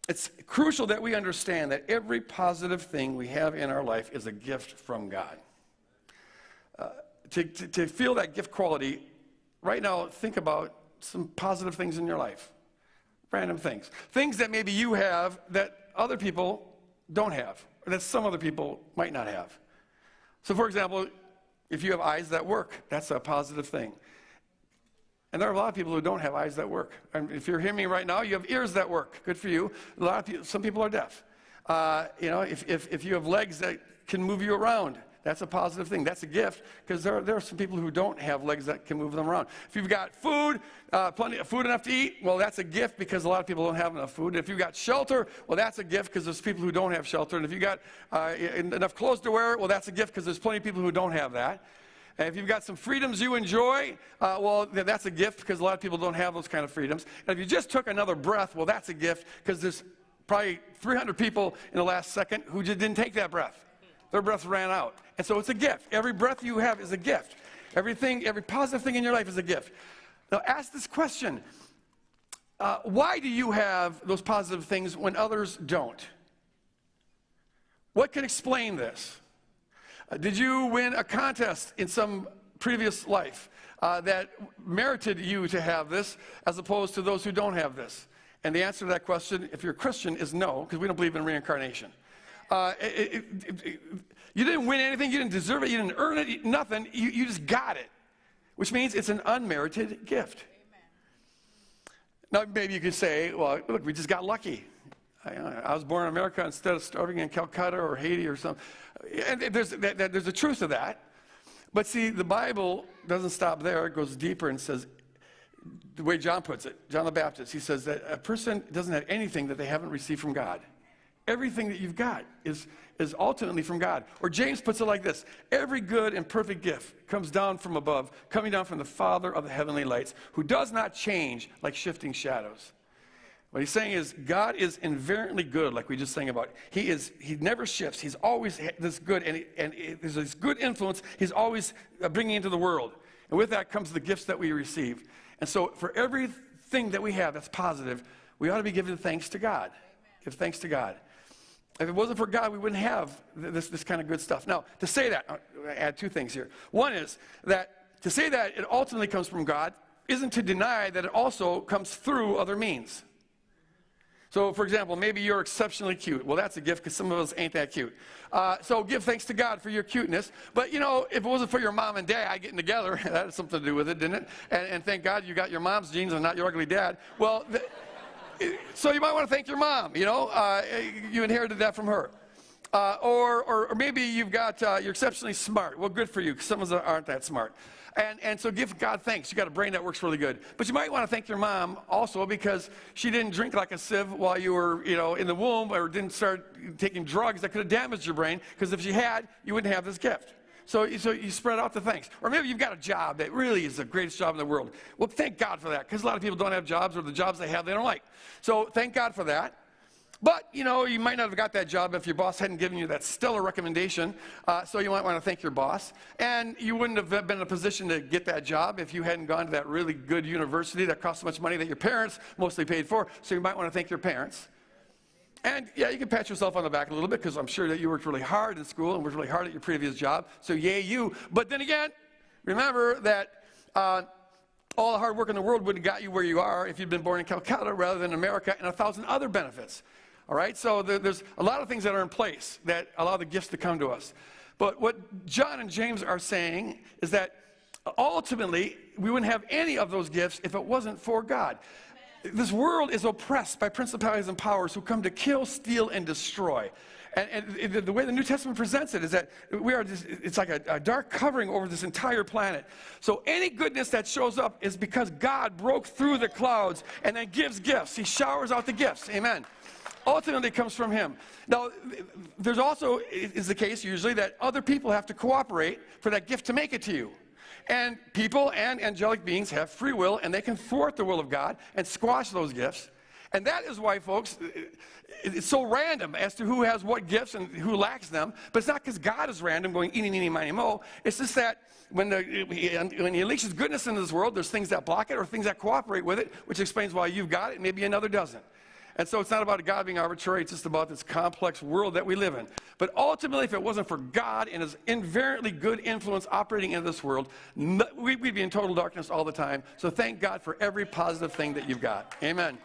it's crucial that we understand that every positive thing we have in our life is a gift from God. To feel that gift quality, right now, think about some positive things in your life. Random things. Things that maybe you have that other people don't have, or that some other people might not have. So, for example, if you have eyes that work, that's a positive thing. And there are a lot of people who don't have eyes that work. And if you're hearing me right now, you have ears that work. Good for you. A lot of people, some people are deaf. If you have legs that can move you around, that's a positive thing. That's a gift, because there are some people who don't have legs that can move them around. If you've got food, plenty of food enough to eat, well, that's a gift, because a lot of people don't have enough food. If you've got shelter, well, that's a gift, because there's people who don't have shelter. And if you've got enough clothes to wear, well, that's a gift, because there's plenty of people who don't have that. And if you've got some freedoms you enjoy, well, that's a gift, because a lot of people don't have those kind of freedoms. And if you just took another breath, well, that's a gift, because there's probably 300 people in the last second who just didn't take that breath. Their breath ran out. And so it's a gift. Every breath you have is a gift. Every positive thing in your life is a gift. Now ask this question. Why do you have those positive things when others don't? What can explain this? Did you win a contest in some previous life that merited you to have this, as opposed to those who don't have this? And the answer to that question, if you're a Christian, is no, because we don't believe in reincarnation. You didn't win anything, you didn't deserve it, you didn't earn it, nothing, you just got it, which means it's an unmerited gift. Now, maybe you could say, well, look, we just got lucky. I was born in America instead of starving in Calcutta or Haiti or something. And there's a truth to that. But see, the Bible doesn't stop there. It goes deeper and says, the way John puts it, John the Baptist, he says that a person doesn't have anything that they haven't received from God. Everything that you've got is ultimately from God. Or James puts it like this: every good and perfect gift comes down from above, coming down from the Father of the heavenly lights, who does not change like shifting shadows. What he's saying is God is inherently good, like we just sang about. He never shifts. He's always this good, and there's this good influence he's always bringing into the world. And with that comes the gifts that we receive. And so for everything that we have that's positive, we ought to be giving thanks to God. Give thanks to God. If it wasn't for God, we wouldn't have this kind of good stuff. Now, to say that, I'll add two things here. One is that to say that it ultimately comes from God isn't to deny that it also comes through other means. So, for example, maybe you're exceptionally cute. Well, that's a gift, because some of us ain't that cute. So give thanks to God for your cuteness. But, you know, if it wasn't for your mom and dad getting together, that had something to do with it, didn't it? And thank God you got your mom's genes and not your ugly dad. Well, so you might want to thank your mom, you know. You inherited that from her. Or maybe you've got, you're exceptionally smart. Well, good for you, because some of us aren't that smart. And so give God thanks. You got a brain that works really good. But you might want to thank your mom also, because she didn't drink like a sieve while you were, you know, in the womb, or didn't start taking drugs that could have damaged your brain, because if she had, you wouldn't have this gift. So you spread out the thanks. Or maybe you've got a job that really is the greatest job in the world. Well, thank God for that, because a lot of people don't have jobs, or the jobs they have they don't like. So thank God for that. But, you know, you might not have got that job if your boss hadn't given you that stellar recommendation, so you might want to thank your boss. And you wouldn't have been in a position to get that job if you hadn't gone to that really good university that cost so much money that your parents mostly paid for, so you might want to thank your parents. And, yeah, you can pat yourself on the back a little bit, because I'm sure that you worked really hard in school and worked really hard at your previous job, so yay you. But then again, remember that all the hard work in the world would have got you where you are if you'd been born in Calcutta rather than America, and 1,000 other benefits. All right, so there's a lot of things that are in place that allow the gifts to come to us. But what John and James are saying is that ultimately we wouldn't have any of those gifts if it wasn't for God. This world is oppressed by principalities and powers who come to kill, steal, and destroy. And the way the New Testament presents it is that it's like a dark covering over this entire planet. So any goodness that shows up is because God broke through the clouds and then gives gifts. He showers out the gifts. Amen. Ultimately, it comes from him. Now, there's also, is the case usually, that other people have to cooperate for that gift to make it to you. And people and angelic beings have free will, and they can thwart the will of God and squash those gifts. And that is why, folks, it's so random as to who has what gifts and who lacks them. But it's not because God is random, going eeny, meeny, miny, mo. It's just that when he unleashes goodness into this world, there's things that block it or things that cooperate with it, which explains why you've got it and maybe another doesn't. And so it's not about God being arbitrary. It's just about this complex world that we live in. But ultimately, if it wasn't for God and his invariantly good influence operating in this world, we'd be in total darkness all the time. So thank God for every positive thing that you've got. Amen.